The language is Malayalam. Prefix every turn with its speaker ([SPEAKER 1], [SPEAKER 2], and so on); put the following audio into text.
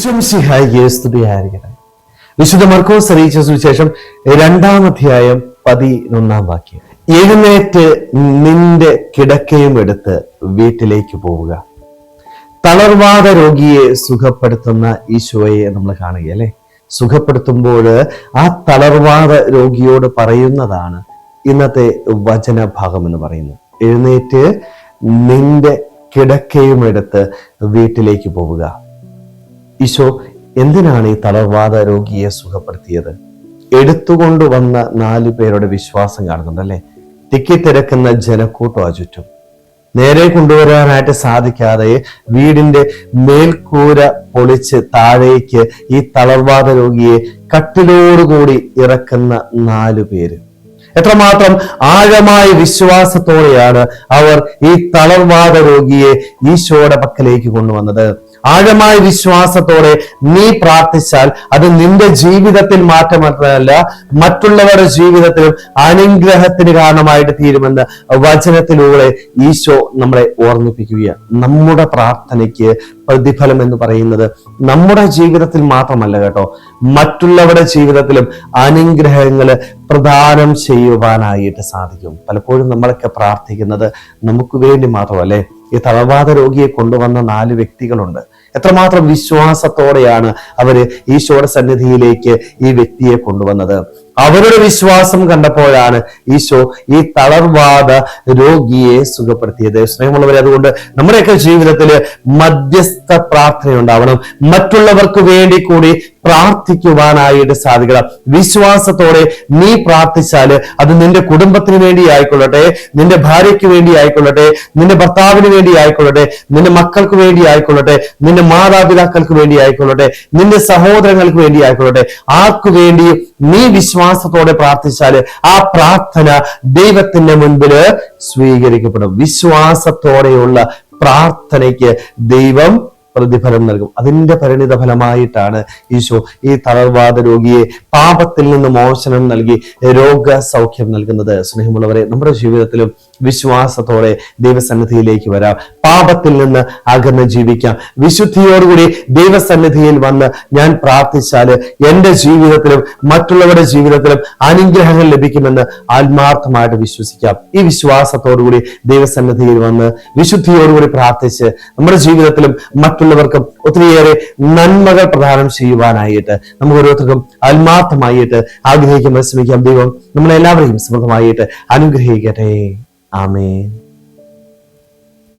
[SPEAKER 1] ഈശ്വംസിഹായിക്ക് സ്തുതിയായിരിക്കട്ടെ. വിശുദ്ധ മർക്കോസ് അറിയിച്ച സുവിശേഷം 2-ാം അധ്യായം 11-ാം വാക്യം. എഴുന്നേറ്റ് നിന്റെ കിടക്കയും എടുത്ത് വീട്ടിലേക്ക് പോവുക. തളർവാദ രോഗിയെ സുഖപ്പെടുത്തുന്ന ഈശോയെ നമ്മൾ കാണുകയല്ലേ. സുഖപ്പെടുത്തുമ്പോൾ ആ തളർവാദ രോഗിയോട് പറയുന്നതാണ് ഇന്നത്തെ വചനഭാഗം എന്ന് പറയുന്നത്. എഴുന്നേറ്റ് നിന്റെ കിടക്കയും എടുത്ത് വീട്ടിലേക്ക് പോവുക. ഈശോ എന്തിനാണ് ഈ തളർവാദ രോഗിയെ സുഖപ്പെടുത്തിയത്? എടുത്തുകൊണ്ടുവന്ന 4 പേരുടെ വിശ്വാസം കാണുന്നുണ്ടല്ലേ. തിക്കിത്തിരക്കുന്ന ജനക്കൂട്ടം ചുറ്റും നേരെ കൊണ്ടുവരാനായിട്ട് സാധിക്കാതെ വീടിന്റെ മേൽക്കൂര പൊളിച്ച് താഴേക്ക് ഈ തളർവാദ രോഗിയെ കട്ടിലോടുകൂടി ഇറക്കുന്ന 4 പേര്. എത്രമാത്രം ആഴമായ വിശ്വാസത്തോടെയാണ് അവർ ഈ തളർവാദ രോഗിയെ ഈശോയുടെ പക്കലേക്ക് കൊണ്ടുവന്നത്. ആഴമായ വിശ്വാസത്തോടെ നീ പ്രാർത്ഥിച്ചാൽ അത് നിന്റെ ജീവിതത്തിൽ മാറ്റം മാത്രമല്ല, മറ്റുള്ളവരുടെ ജീവിതത്തിലും അനുഗ്രഹത്തിന് കാരണമായിട്ട് തീരുമെന്ന് വചനത്തിലൂടെ ഈശോ നമ്മളെ ഓർമ്മിപ്പിക്കുകയാണ്. നമ്മുടെ പ്രാർത്ഥനയ്ക്ക് പ്രതിഫലം എന്ന് പറയുന്നത് നമ്മുടെ ജീവിതത്തിൽ മാത്രമല്ല കേട്ടോ, മറ്റുള്ളവരുടെ ജീവിതത്തിലും അനുഗ്രഹങ്ങള് പ്രദാനം ചെയ്യുവാനായിട്ട് സാധിക്കും. പലപ്പോഴും നമ്മളൊക്കെ പ്രാർത്ഥിക്കുന്നത് നമുക്ക് വേണ്ടി മാത്രമല്ലേ. ഈ തളർവാദ രോഗിയെ കൊണ്ടുവന്ന 4 വ്യക്തികളുണ്ട്. എത്രമാത്രം വിശ്വാസത്തോടെയാണ് അവര് ഈശോയുടെ സന്നിധിയിലേക്ക് ഈ വ്യക്തിയെ കൊണ്ടുവന്നത്. അവരുടെ വിശ്വാസം കണ്ടപ്പോഴാണ് ഈശോ ഈ തളർവാദ രോഗിയെ സുഖപ്പെടുത്തിയത്. സ്നേഹമുള്ളവരെ, അതുകൊണ്ട് നമ്മുടെയൊക്കെ ജീവിതത്തിൽ മധ്യസ്ഥ പ്രാർത്ഥന ഉണ്ടാവണം. മറ്റുള്ളവർക്ക് വേണ്ടി കൂടി പ്രാർത്ഥിക്കുവാനായിട്ട് സാധിക്കണം. വിശ്വാസത്തോടെ നീ പ്രാർത്ഥിച്ചാല് അത് നിന്റെ കുടുംബത്തിന് വേണ്ടി ആയിക്കൊള്ളട്ടെ, നിന്റെ ഭാര്യയ്ക്ക് വേണ്ടി ആയിക്കൊള്ളട്ടെ, നിന്റെ ഭർത്താവിന് വേണ്ടി ആയിക്കൊള്ളട്ടെ, നിന്റെ മക്കൾക്ക് വേണ്ടി ആയിക്കൊള്ളട്ടെ, നിന്റെ മാതാപിതാക്കൾക്ക് വേണ്ടി ആയിക്കൊള്ളട്ടെ, നിന്റെ സഹോദരങ്ങൾക്ക് വേണ്ടി ആയിക്കൊള്ളട്ടെ, ആർക്കു വേണ്ടിയും നീ വിശ്വാസത്തോടെ പ്രാർത്ഥിച്ചാല് ആ പ്രാർത്ഥന ദൈവത്തിന്റെ മുൻപിൽ സ്വീകരിക്കപ്പെടും. വിശ്വാസത്തോടെയുള്ള പ്രാർത്ഥനയ്ക്ക് ദൈവം പ്രതിഫലം നൽകും. അതിന്റെ പരിണിത ഫലമായിട്ടാണ് ഈശോ ഈ തളർവാദ രോഗിയെ പാപത്തിൽ നിന്ന് മോചനം നൽകി രോഗസൗഖ്യം നൽകുന്നത്. സ്നേഹമുള്ളവരെ, നമ്മുടെ ജീവിതത്തിലും വിശ്വാസത്തോടെ ദൈവസന്നിധിയിലേക്ക് വരാം. പാപത്തിൽ നിന്ന് അകന്ന് ജീവിക്കാം. വിശുദ്ധിയോടുകൂടി ദൈവസന്നിധിയിൽ വന്ന് ഞാൻ പ്രാർത്ഥിച്ചാല് എന്റെ ജീവിതത്തിലും മറ്റുള്ളവരുടെ ജീവിതത്തിലും അനുഗ്രഹങ്ങൾ ലഭിക്കുമെന്ന് ആത്മാർത്ഥമായിട്ട് വിശ്വസിക്കാം. ഈ വിശ്വാസത്തോടുകൂടി ദൈവസന്നിധിയിൽ വന്ന് വിശുദ്ധിയോടുകൂടി പ്രാർത്ഥിച്ച് നമ്മുടെ ജീവിതത്തിലും മറ്റുള്ളവർക്കും ഒത്തിരിയേറെ നന്മകൾ പ്രദാനം ചെയ്യുവാനായിട്ട് നമുക്ക് ഓരോരുത്തർക്കും ആത്മാർത്ഥമായിട്ട് ആഗ്രഹിക്കുമ്പോൾ ശ്രമിക്കാം. ദൈവം നമ്മളെല്ലാവരെയും സമൃദ്ധമായിട്ട് അനുഗ്രഹിക്കട്ടെ. ആമേൻ.